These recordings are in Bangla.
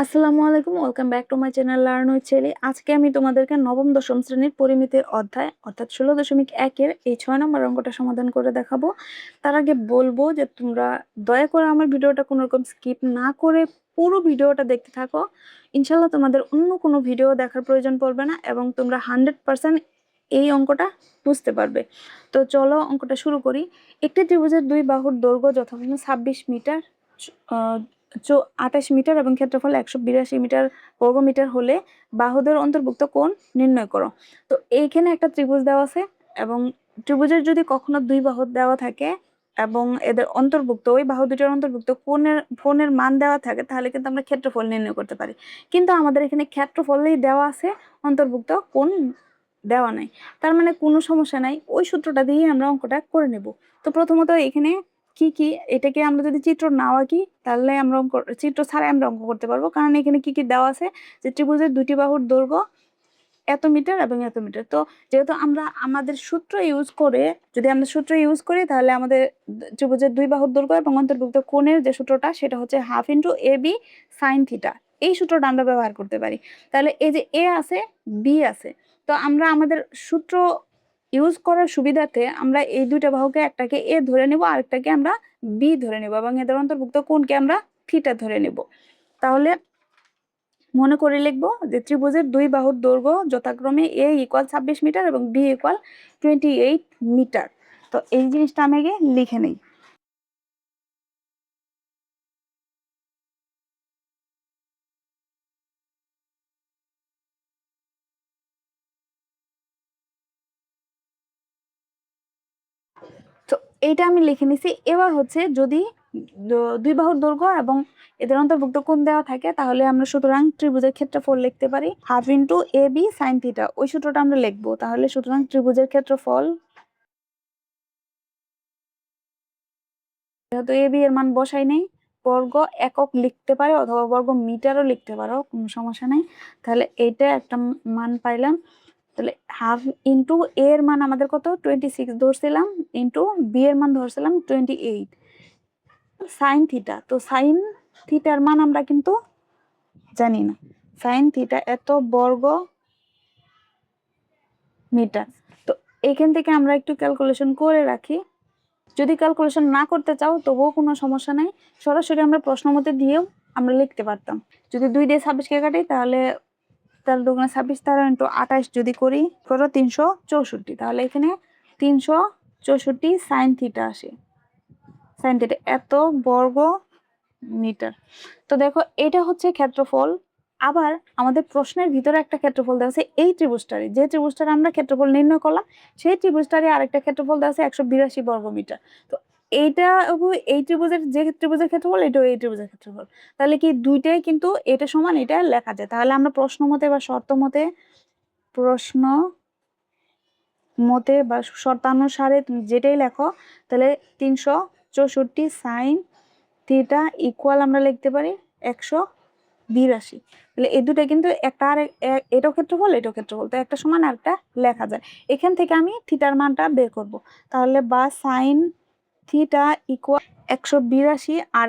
আসসালামু আলাইকুম, welcome back to my channel learn with Shelly. আজকে আমি তোমাদেরকে নবম দশম শ্রেণীর পরিমিতির অধ্যায় অর্থাৎ 16.1-এর এই 6 নম্বর অঙ্কটা সমাধান করে দেখাবো। তার আগে বলবো যে তোমরা দয়া করে আমার ভিডিওটা কোনো রকম স্কিপ না করে পুরো ভিডিওটা দেখতে থাকো। ইনশাল্লাহ তোমাদের অন্য কোনো ভিডিও দেখার প্রয়োজন পড়বে না এবং তোমরা 100% এই অঙ্কটা বুঝতে পারবে। তো চলো অঙ্কটা শুরু করি। একটি ত্রিভুজের দুই বাহুর দৈর্ঘ্য যথাক্রমে 26 মিটার, 28 মিটার এবং ক্ষেত্রফল 182 মিটার বর্গমিটার হলে বাহুদের অন্তর্ভুক্ত কোণ নির্ণয় করো। তো এইখানে একটা ত্রিভুজ দেওয়া আছে এবং ত্রিভুজের যদি কখনো দুই বাহু দেওয়া থাকে এবং এদের অন্তর্ভুক্ত ওই বাহু দুটোর অন্তর্ভুক্ত কোণের মান দেওয়া থাকে তাহলে কিন্তু আমরা ক্ষেত্রফল নির্ণয় করতে পারি। কিন্তু আমাদের এখানে ক্ষেত্রফলেই দেওয়া আছে, অন্তর্ভুক্ত কোণ দেওয়া নাই। তার মানে কোনো সমস্যা নাই, ওই সূত্রটা দিয়ে আমরা অঙ্কটা করে নেব। তো প্রথমত এখানে কি কি, এটাকে আমরা যদি চিত্র নাও আঁকি তাহলে আমরা চিত্র ছাড়াই আমরা অঙ্ক করতে পারবো, কারণ এখানে কি কি দেওয়া আছে যে ত্রিভুজের দুটি বাহুর দৈর্ঘ্য এত মিটার এবং এত মিটার। তো যেহেতু আমরা আমাদের সূত্র ইউজ করে, যদি আমরা সূত্র ইউজ করি তাহলে আমাদের ত্রিভুজের দুই বাহুর দৈর্ঘ্য এবং অন্তর্ভুক্ত কোণের যে সূত্রটা সেটা হচ্ছে half into A B sine theta. এই সূত্রটা আমরা ব্যবহার করতে পারি। তাহলে এই যে এ আছে, বি আছে, তো আমরা আমাদের সূত্র ইউজ করার সুবিধাতে আমরা এই দুইটা বাহুকে একটাকে এ ধরে নেব, আরেকটাকে আমরা বি ধরে নেব এবং এদের অন্তর্ভুক্ত কোণকে আমরা থিটা ধরে নেব। তাহলে মনে করে লিখবো যে ত্রিভুজের দুই বাহুর দৈর্ঘ্য যথাক্রমে এ ইকুয়াল 26 মিটার এবং বি ইকুয়াল 28 মিটার। তো এই জিনিসটা আমি আগে লিখে নেই। তো এইটা আমি লিখে নিছি। এবার হচ্ছে যদি দুই বাহুর দৈর্ঘ্য এবং এদের অন্তর্ভুক্ত কোণ দেওয়া থাকে তাহলে আমরা সুতরাং ত্রিভুজের ক্ষেত্রফল লিখতে পারি half into A B sine theta. ওই সূত্রটা আমরা লিখবো। তাহলে সুতরাং ত্রিভুজের ক্ষেত্রফল, যেহেতু এ বি এর মান বসাই নেই, বর্গ একক লিখতে পারে অথবা বর্গ মিটারও লিখতে পারো, কোনো সমস্যা নেই। তাহলে এইটা একটা মান পাইলাম। তাহলে হাফ ইন্টু এ এর মান আমাদের কত 26 ধরছিলাম, ইন্টু বি এর মান ধরছিলাম 28 সাইন থিটা। তো সাইন থিটার মান আমরা কিন্তু জানি না, সাইন থিটা এত বর্গ মিটার। তো এখান থেকে আমরা একটু ক্যালকুলেশন করে রাখি। যদি ক্যালকুলেশন না করতে চাও তবুও কোনো সমস্যা নাই, সরাসরি আমরা প্রশ্ন মতে দিয়েও আমরা লিখতে পারতাম। যদি 2 দিয়ে 26কে কাটি তাহলে 4×2 = 26, তারা ইন্টু 28 যদি করি করো 364, তাহলে এখানে 364 সাইন থিটা আসে। সাইন থিটা এত বর্গ মিটার। তো দেখো এটা হচ্ছে ক্ষেত্রফল। আবার আমাদের প্রশ্নের ভিতরে একটা ক্ষেত্রফল দেওয়া আছে এই ত্রিভুজটারে, যে ত্রিভুজটারে আমরা ক্ষেত্রফল নির্ণয় করলাম সেই ত্রিভুজটারে আরেকটা ক্ষেত্রফল দেওয়া আছে 182 বর্গ মিটার। তো এইটা এই ত্রিভুজের যে ত্রিভুজের ক্ষেত্রফল, এটাও এই ত্রিভুজের ক্ষেত্রফল। তাহলে কি দুইটাই কিন্তু এটা সমান, এটা লেখা যায়। তাহলে আমরা প্রশ্ন মতে বা শর্ত মতে, প্রশ্ন মতে বা শর্তানুসারে তুমি যেটাই লেখো, তাহলে 364 সাইন থিটা ইকুয়াল আমরা লিখতে পারি 182। তাহলে এই দুটো কিন্তু একটা আর এটাও ক্ষেত্রফল এটাও ক্ষেত্রফল, তো একটা সমান আর একটা লেখা যায়। এখান থেকে আমি থিটার মানটা বের করব। তাহলে বা সাইন থিটা ইকুয়াল 182, আর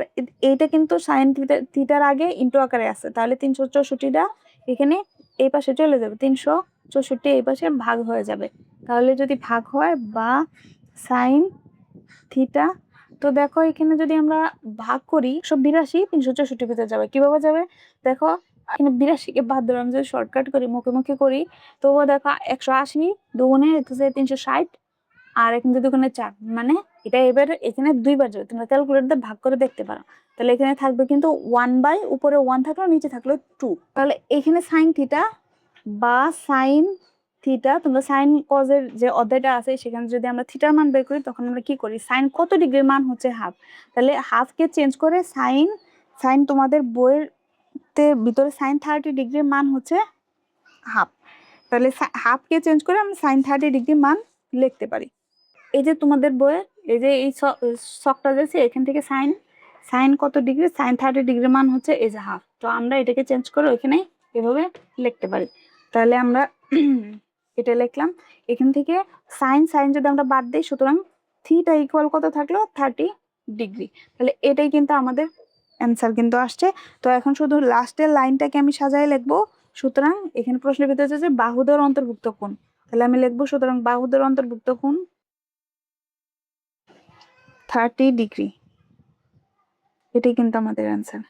এইটা কিন্তু সাইন থিটার আগে ইন্টু আকারে আছে, তাহলে 364টা এখানে এই পাশে চলে যাবে, 364 এই পাশে ভাগ হয়ে যাবে। তাহলে যদি ভাগ হয় বা সাইন থিটা, তো দেখো এখানে যদি আমরা ভাগ করি 182 364 ভিতরে যাবে, কিভাবে যাবে দেখো। এখানে 82কে বাদ ধরে আমি যদি শর্টকাট করি, মুখে মুখে করি, তো দেখো 180 দুগুণে 360, আর এখানে দুগুণে 4, মানে এটা এবার এখানে দুইবার যাবে। তোমরা ক্যালকুলেটর দিয়ে ভাগ করে দেখতে পারো। তাহলে এখানে থাকবে কিন্তু 1 উপরে 1 থাকলো, নিচে থাকলো 2। তাহলে এখানে সাইন থিটা বা সাইন থিটা, তোমরা সাইন কজের যে অধ্যায়টা আছে সেখানে যদি আমরা থিটার মান বের করি তখন আমরা কি করি, সাইন কত ডিগ্রির মান হচ্ছে হাফ। তাহলে হাফকে চেঞ্জ করে সাইন, সাইন তোমাদের বইয়ের ভিতরে সাইন 30 ডিগ্রির মান হচ্ছে হাফ। তাহলে হাফকে চেঞ্জ করে আমরা সাইন 30 ডিগ্রির মান লিখতে পারি। এই যে তোমাদের বইয়ের এই যে এই ছকটা দিয়েছে, এখান থেকে সাইন, সাইন কত ডিগ্রি, সাইন 30 ডিগ্রির মান হচ্ছে এই যে হাফ। তো আমরা এটাকে চেঞ্জ করে ওইখানে এভাবে লিখতে পারি। তাহলে আমরা এটা লিখলাম। এখান থেকে সাইন সাইন যদি আমরা বাদ দিই, সুতরাং থিটা ইকুয়াল কত থাকলো 30 ডিগ্রি। তাহলে এটাই কিন্তু আমাদের অ্যান্সার কিন্তু আসছে। তো এখন শুধু লাস্টের লাইনটাকে আমি সাজায় লিখবো। সুতরাং এখানে প্রশ্নের ভিতরে আছে যে বাহুদ্বয় অন্তর্ভুক্ত কোণ, তাহলে আমি লিখবো সুতরাং বাহুদ্বয় অন্তর্ভুক্ত কোণ 30 ডিগ্রি। এটাই কিন্তু আমাদের অ্যান্সার।